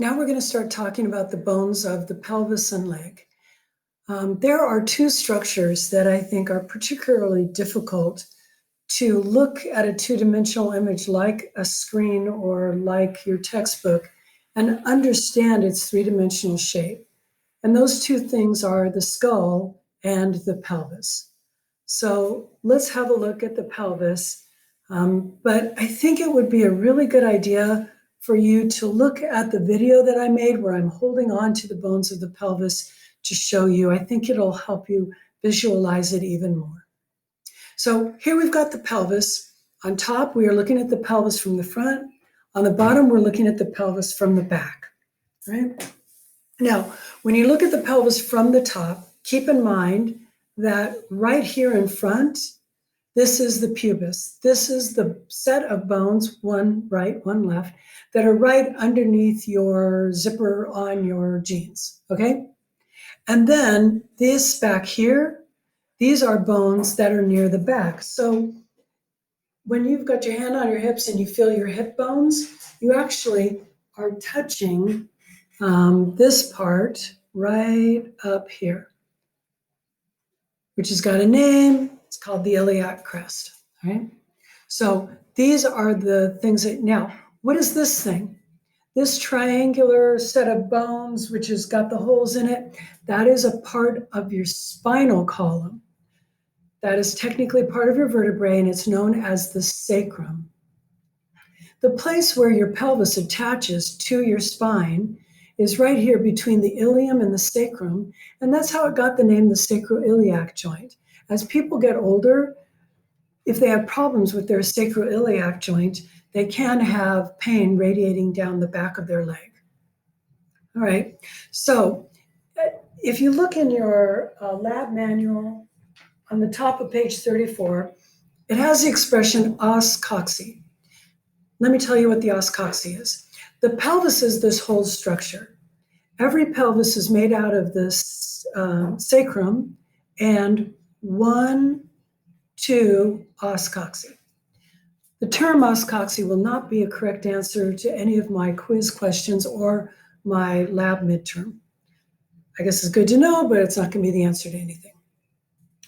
Now we're going to start talking about the bones of the pelvis and leg. There are two structures that I think are particularly difficult to look at a two-dimensional image like a screen or like your textbook and understand its three-dimensional shape. And those two things are the skull and the pelvis. So let's have a look at the pelvis. But I think it would be a really good idea for you to look at the video that I made where I'm holding on to the bones of the pelvis to show you. I think it'll help you visualize it even more. So here we've got the pelvis. On top, we are looking at the pelvis from the front. On the bottom, we're looking at the pelvis from the back, right? Now, when you look at the pelvis from the top, keep in mind that right here in front, this is the pubis. This is the set of bones, one right, one left, that are right underneath your zipper on your jeans, okay? And then this back here, these are bones that are near the back. So when you've got your hand on your hips and you feel your hip bones, you actually are touching this part right up here, which has got a name. It's called the iliac crest, right? So these are the things that, now, what is this thing? This triangular set of bones, which has got the holes in it, that is a part of your spinal column. That is technically part of your vertebrae, and it's known as the sacrum. The place where your pelvis attaches to your spine is right here between the ilium and the sacrum, and that's how it got the name the sacroiliac joint. As people get older, if they have problems with their sacroiliac joint, they can have pain radiating down the back of their leg. All right, so if you look in your lab manual on the top of page 34, it has the expression os cocci. Let me tell you what the os cocci is. The pelvis is this whole structure. Every pelvis is made out of this sacrum and 1, 2 os cocci. The term os cocci will not be a correct answer to any of my quiz questions or my lab midterm. I guess it's good to know, but it's not going to be the answer to anything.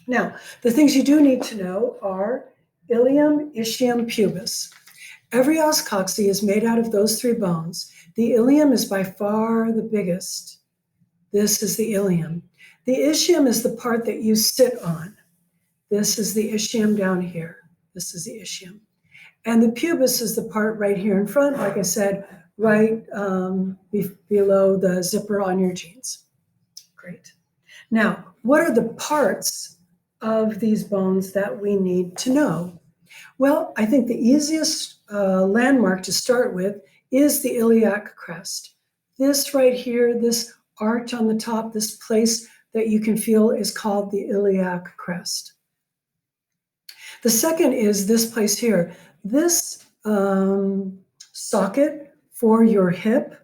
Now, the things you do need to know are ilium, ischium, pubis. Every os cocci is made out of those three bones. The ilium is by far the biggest. This is the ilium. The ischium is the part that you sit on. This is the ischium down here. This is the ischium. And the pubis is the part right here in front, like I said, right below the zipper on your jeans. Great. Now, what are the parts of these bones that we need to know? Well, I think the easiest landmark to start with is the iliac crest. This right here, this arch on the top, this place that you can feel is called the iliac crest. The second is this place here. This socket for your hip,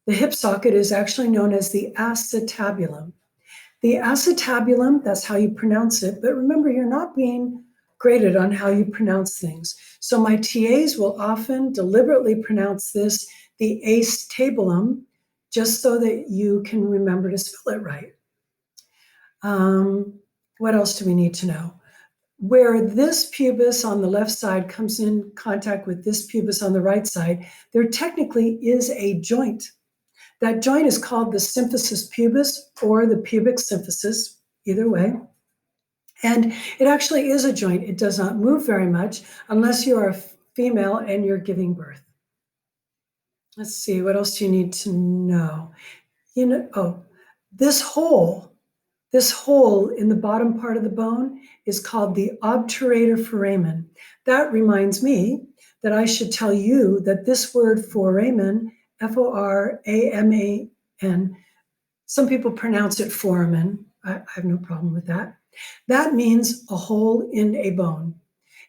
the hip socket is actually known as the acetabulum. The acetabulum, that's how you pronounce it, but remember, you're not being graded on how you pronounce things. So my TAs will often deliberately pronounce this the acetabulum, just so that you can remember to spell it right. What else do we need to know? Where this pubis on the left side comes in contact with this pubis on the right side, there technically is a joint. That joint is called the symphysis pubis or the pubic symphysis, either way. And it actually is a joint. It does not move very much unless you are a female and you're giving birth. Let's see, what else do you need to know? This hole in the bottom part of the bone is called the obturator foramen. That reminds me that I should tell you that this word foramen, F-O-R-A-M-A-N, some people pronounce it foramen. I have no problem with that. That means a hole in a bone.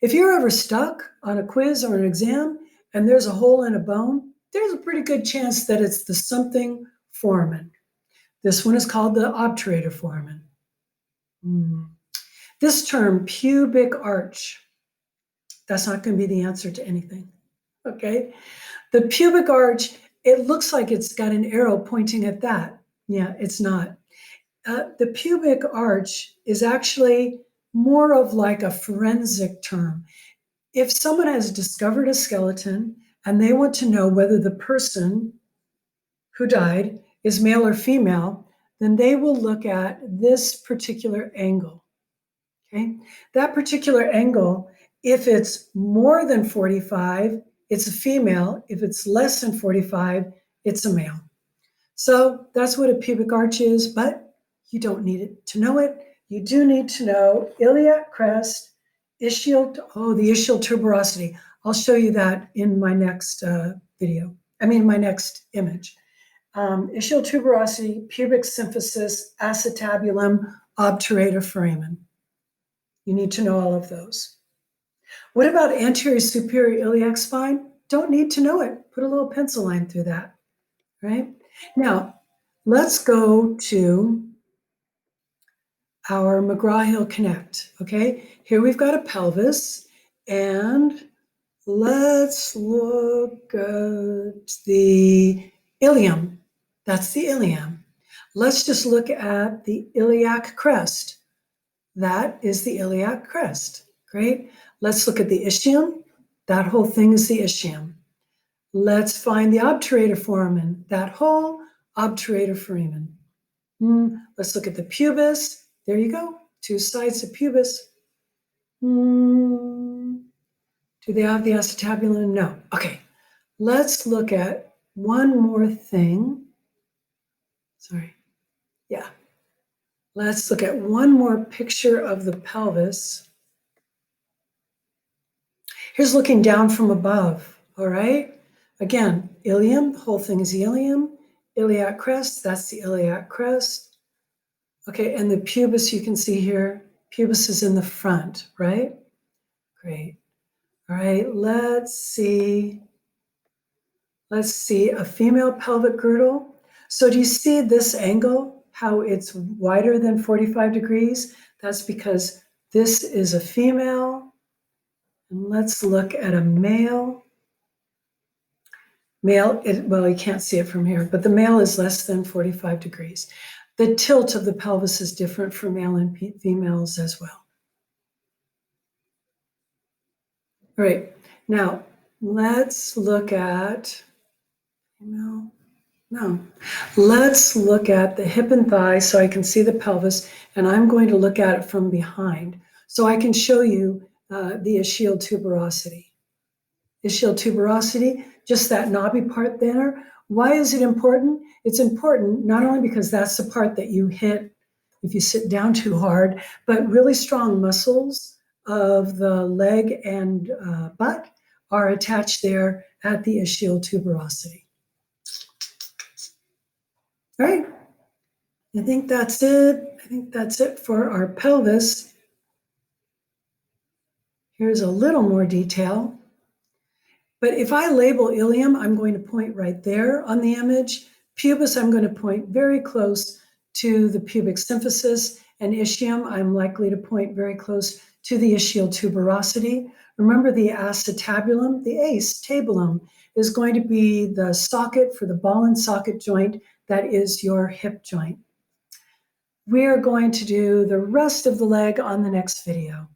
If you're ever stuck on a quiz or an exam and there's a hole in a bone, there's a pretty good chance that it's the something foramen. This one is called the obturator foramen. This term, pubic arch, that's not going to be the answer to anything, okay? The pubic arch It looks like it's got an arrow pointing at that. Yeah, it's not. The pubic arch is actually more of like a forensic term. If someone has discovered a skeleton and they want to know whether the person who died is male or female, then they will look at this particular angle. Okay, that particular angle, if it's more than 45, it's a female. If it's less than 45, it's a male. So that's what a pubic arch is, but you don't need it to know it. You do need to know iliac crest, the ischial tuberosity. I'll show you that in my next my next image. Ischial tuberosity, pubic symphysis, acetabulum, obturator foramen. You need to know all of those. What about anterior superior iliac spine? Don't need to know it. Put a little pencil line through that, right? Now, let's go to our McGraw-Hill Connect, okay? Here we've got a pelvis, and let's look at the ilium. That's the ilium. Let's just look at the iliac crest. That is the iliac crest. Great. Let's look at the ischium. That whole thing is the ischium. Let's find the obturator foramen. That whole obturator foramen. Let's look at the pubis. There you go. Two sides of pubis. Do they have the acetabulum? No. Okay. Let's look at one more thing. Sorry. Yeah. Let's look at one more picture of the pelvis. Here's looking down from above, all right? Again, ilium, the whole thing is the ilium. Iliac crest, that's the iliac crest. Okay, and the pubis you can see here, pubis is in the front, right? Great. All right, let's see a female pelvic girdle. So do you see this angle, how it's wider than 45 degrees? That's because this is a female. And let's look at a male. Well, you can't see it from here, but the male is less than 45 degrees. The tilt of the pelvis is different for male and females as well. All right, now let's look at, let's look at the hip and thigh so I can see the pelvis, and I'm going to look at it from behind so I can show you the ischial tuberosity. Ischial tuberosity, just that knobby part there. Why is it important? It's important not only because that's the part that you hit if you sit down too hard, but really strong muscles of the leg and butt are attached there at the ischial tuberosity. All right, I think that's it. I think that's it for our pelvis. Here's a little more detail. But if I label ilium, I'm going to point right there on the image. Pubis, I'm going to point very close to the pubic symphysis, and ischium, I'm likely to point very close to the ischial tuberosity. Remember the acetabulum, the acetabulum is going to be the socket for the ball and socket joint that is your hip joint. We are going to do the rest of the leg on the next video.